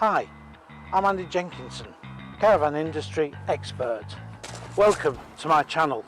Hi, I'm Andy Jenkinson, Caravan Industry Expert. Welcome to my channel.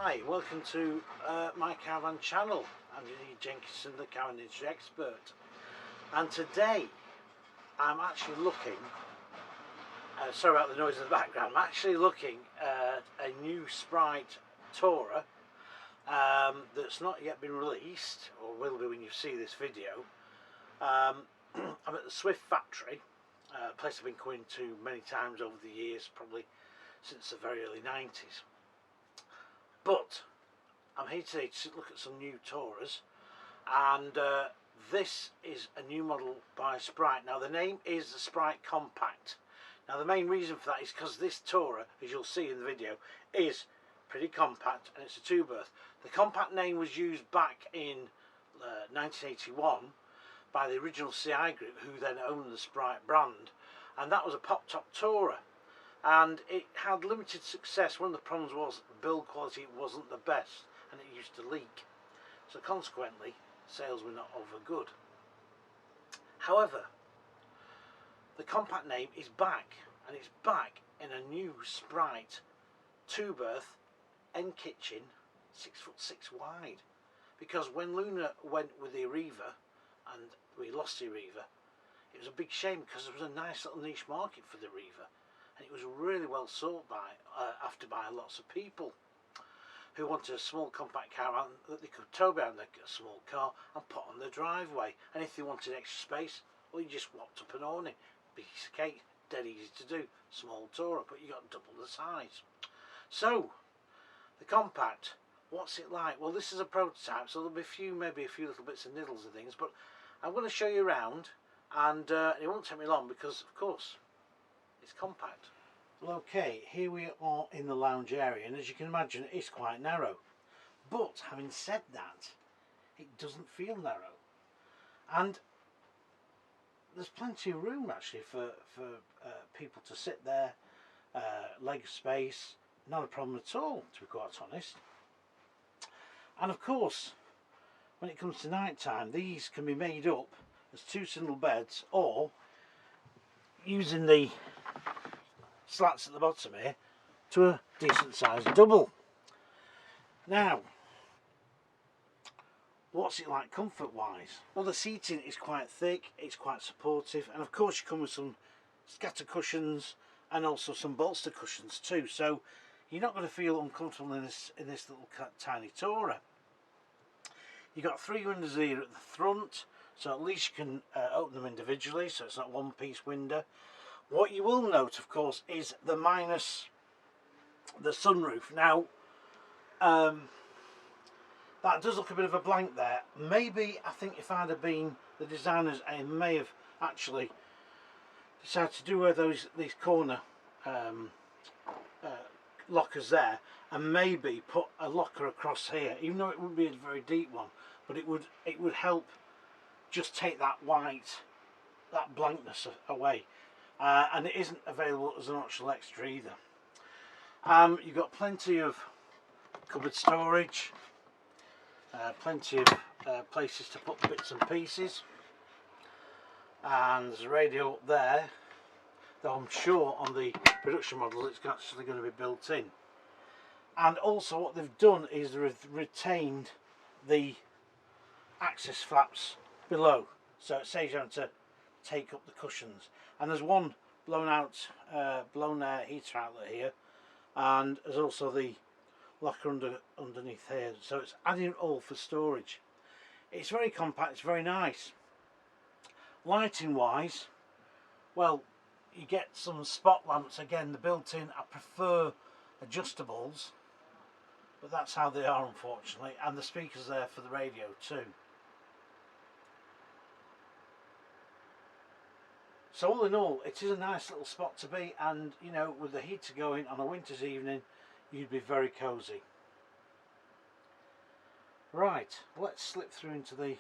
Hi, welcome to my Caravan channel. I'm Andy Jenkinson, the Caravan Industry Expert, and today I'm actually looking, sorry about the noise in the background, I'm actually looking at a new Sprite Tourer that's not yet been released, or will do when you see this video. I'm at the Swift factory, a place I've been coming to many times over the years, probably since the very early 90s. But I'm here today to look at some new Tourers, and this is a new model by Sprite. Now the name is the Sprite Compact. Now the main reason for that is because this Tourer, as you'll see in the video, is pretty compact and it's a two-berth. The compact name was used back in 1981 by the original CI group, who then owned the Sprite brand, and that was a pop-top Tourer. And it had limited success. One of the problems was build quality wasn't the best and it used to leak, so consequently sales were not over good. However, the compact name is back, and it's back in a new Sprite two-berth end kitchen, 6'6" wide, because when Luna went with the Arriva and we lost the Arriva, it was a big shame because there was a nice little niche market for the Arriva. And it was really well sought after by lots of people who wanted a small compact caravan that they could tow behind a small car and put on their driveway. And if they wanted extra space, well, you just whacked up an awning. Piece of cake, dead easy to do. Small Tourer, but you got double the size. So the Compact, what's it like? Well, this is a prototype, so there'll be maybe a few little bits of niddles and things, but I'm going to show you around, and it won't take me long because, of course, it's compact. Well, okay, here we are in the lounge area, and as you can imagine, it's quite narrow. But having said that, it doesn't feel narrow, and there's plenty of room actually for people to sit there, leg space, not a problem at all, to be quite honest. And of course, when it comes to night time, these can be made up as 2 single beds, or using the slats at the bottom here to a decent sized double. Now, what's it like comfort wise? Well, the seating is quite thick, it's quite supportive, and of course you come with some scatter cushions and also some bolster cushions too, so you're not going to feel uncomfortable in this little tiny tourer. You've got 3 windows here at the front, so at least you can open them individually, so it's not one piece window. What you will note, of course, is the sunroof. Now, that does look a bit of a blank there. Maybe, I think if I'd have been the designers, I may have actually decided to do these corner lockers there, and maybe put a locker across here, even though it wouldn't be a very deep one, but it would help just take that blankness away. And it isn't available as an optional extra either. You've got plenty of cupboard storage, plenty of places to put bits and pieces, and there's a radio up there, though I'm sure on the production model it's actually going to be built in. And also what they've done is they've retained the access flaps below, so it saves you having to take up the cushions. And there's one blown air heater outlet here, and there's also the locker underneath here, so it's adding it all for storage. It's very compact, it's very nice. Lighting wise, well, you get some spot lamps, again, the built-in. I prefer adjustables, but that's how they are, unfortunately, and the speakers there for the radio too. So all in all, it is a nice little spot to be, and you know, with the heater going on a winter's evening, you'd be very cosy. Right, let's slip through into the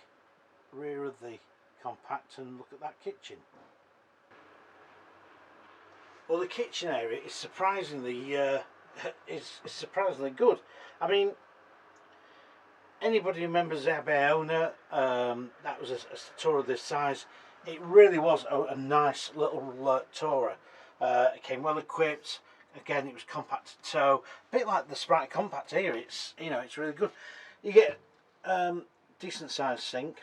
rear of the Compact and look at that kitchen. Well, the kitchen area is surprisingly good. I mean, anybody who remembers the Abeona, that was a tour of this size. It really was a nice little tourer. It came well equipped. Again, it was compact to tow, a bit like the Sprite Compact here. It's, you know, it's really good. You get decent sized sink.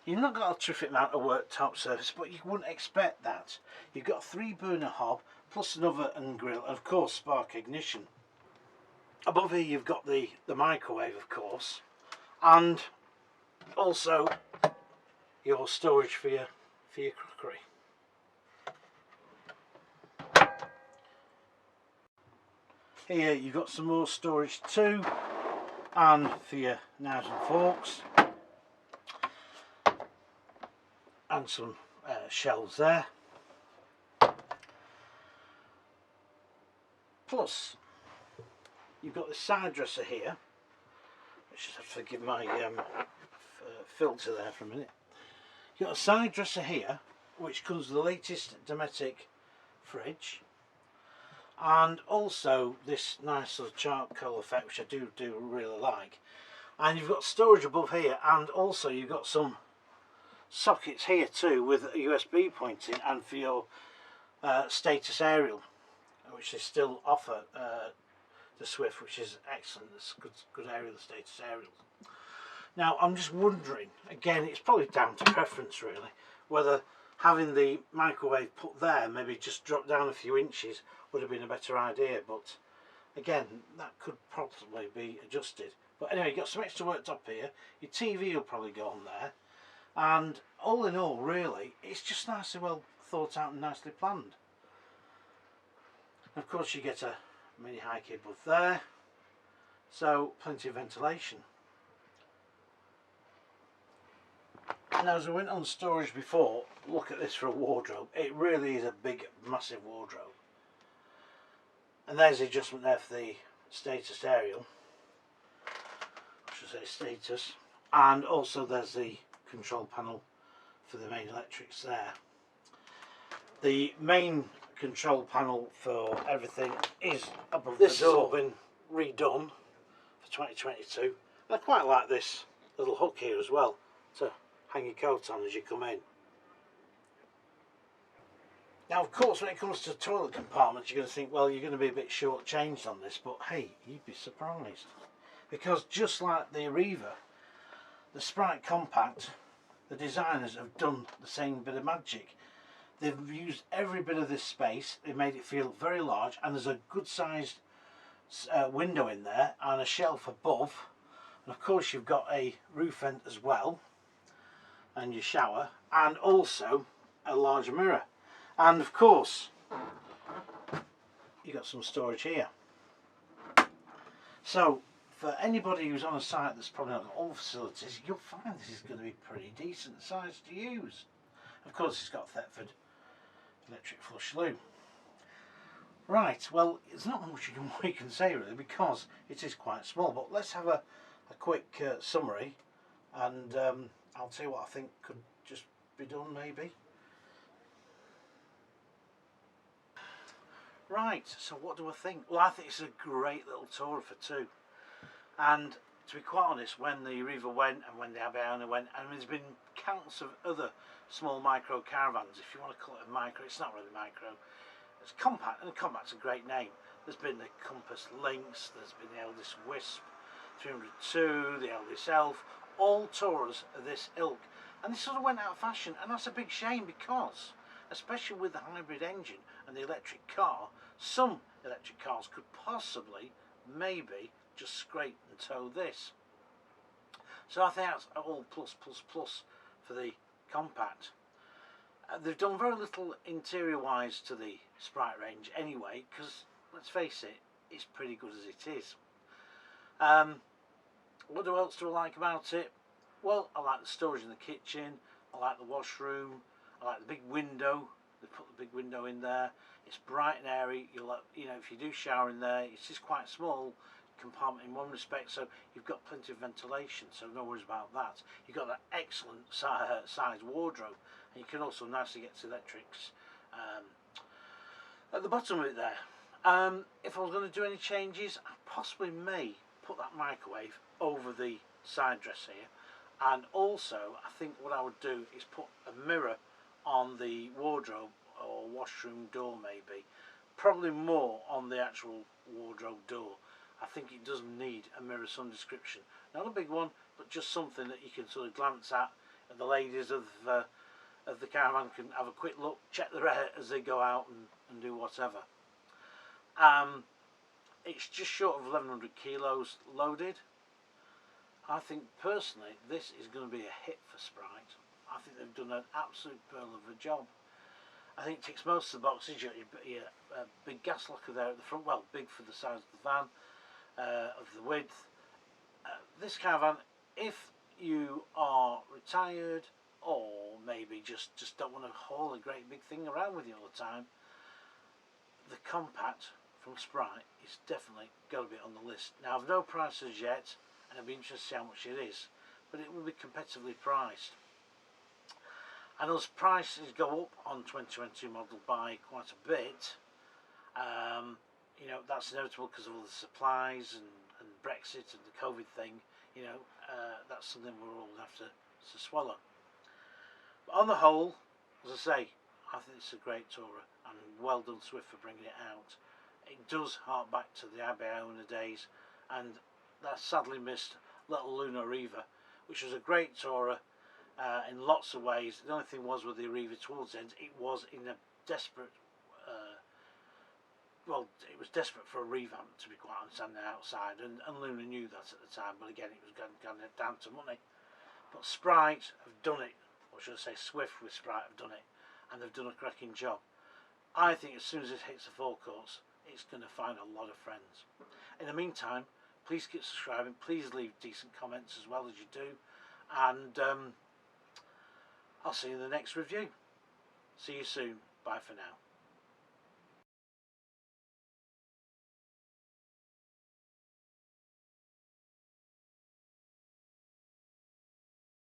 You've not got a terrific amount of worktop surface, but you wouldn't expect that. You've got a 3-burner hob plus an oven and grill, and of course spark ignition. Above here you've got the microwave, of course, and also your storage for your crockery. Here you've got some more storage too, and for your knives and forks, and some shelves there. Plus, you've got the side dresser here. I should have to forgive my filter there for a minute. You've got a side dresser here, which comes with the latest Dometic fridge, and also this nice sort of charcoal effect, which I do really like. And you've got storage above here, and also you've got some sockets here too with a USB pointing, and for your status aerial, which they still offer the Swift, which is excellent. It's good aerial, the status aerial. Now I'm just wondering, again, it's probably down to preference really, whether having the microwave put there, maybe just drop down a few inches, would have been a better idea. But again, that could possibly be adjusted. But anyway, you've got some extra worktop here. Your TV will probably go on there. And all in all, really, it's just nicely well thought out and nicely planned. And of course, you get a mini high above there. so plenty of ventilation. Now, as I went on storage before, look at this for a wardrobe. It really is a big, massive wardrobe. And there's the adjustment there for the status aerial, I should say status, and also there's the control panel for the main electrics there. The main control panel for everything is above the door. This has all been redone for 2022. I quite like this little hook here as well to hang your coat on as you come in. Now, of course, when it comes to toilet compartments, you're going to think, well, you're going to be a bit short-changed on this, but hey, you'd be surprised. Because just like the Arriva, the Sprite Compact, the designers have done the same bit of magic. They've used every bit of this space, they've made it feel very large, and there's a good-sized window in there, and a shelf above. And of course, you've got a roof vent as well, and your shower, and also a larger mirror. And of course, you've got some storage here. So, for anybody who's on a site that's probably not got all the facilities, you'll find this is going to be pretty decent size to use. Of course, it's got Thetford electric flush loo. Right, well, there's not much we can say really, because it is quite small, but let's have a quick summary, and I'll tell you what I think could just be done maybe. Right, so what do I think? Well, I think it's a great little Tourer for two. And to be quite honest, when the Arriva went and when the Abiona went, and there's been countless of other small micro caravans, if you want to call it a micro, it's not really micro. It's compact, and compact's a great name. There's been the Compass Lynx, there's been the Eldest Wisp 302, the Eldest Elf, all Tourers of this ilk. And they sort of went out of fashion, and that's a big shame because, especially with the hybrid engine and the electric car, some electric cars could possibly, maybe, just scrape and tow this. So I think that's all plus for the compact. They've done very little interior wise to the Sprite range anyway, because let's face it, it's pretty good as it is. What else do I like about it? Well, I like the storage in the kitchen, I like the washroom, I like the big window. They put the big window in there. It's bright and airy. You know, if you do shower in there, it's just quite small compartment in one respect, so you've got plenty of ventilation, so no worries about that. You've got that excellent size wardrobe, and you can also nicely get to electrics at the bottom of it there. If I was going to do any changes, I possibly may put that microwave over the side dresser here, and also I think what I would do is put a mirror on the wardrobe or washroom door, maybe, probably more on the actual wardrobe door. I think it does need a mirror of some description, not a big one, but just something that you can sort of glance at, and the ladies of the caravan can have a quick look, check their hair as they go out and do whatever. It's just short of 1100 kilos loaded. I think personally this is going to be a hit for Sprite. I think they've done an absolute pearl of a job. I think it ticks most of the boxes. Your big gas locker there at the front, well, big for the size of the van, of the width. This caravan, if you are retired or maybe just don't want to haul a great big thing around with you all the time, the Compact from Sprite is definitely got to be on the list. Now, I've no prices yet, and I'll be interested to see how much it is, but it will be competitively priced. And as prices go up on 2022 model by quite a bit, you know, that's inevitable because of all the supplies and Brexit and the COVID thing. You know, that's something we're all going to have to swallow. But on the whole, as I say, I think it's a great Tourer, and well done Swift for bringing it out. It does hark back to the Abiona days, and that sadly missed little Luna Arriva, which was a great Tourer in lots of ways. The only thing was with the Arriva towards the end, it was in a desperate, well, it was desperate for a revamp, to be quite honest, on the outside, and Luna knew that at the time, but again, it was going down to money. But Sprite have done it, or should I say Swift with Sprite have done it, and they've done a cracking job. I think as soon as it hits the forecourts, it's going to find a lot of friends. In the meantime, Please keep subscribing. Please leave decent comments as well as you do. And I'll see you in the next review. See you soon. Bye for now.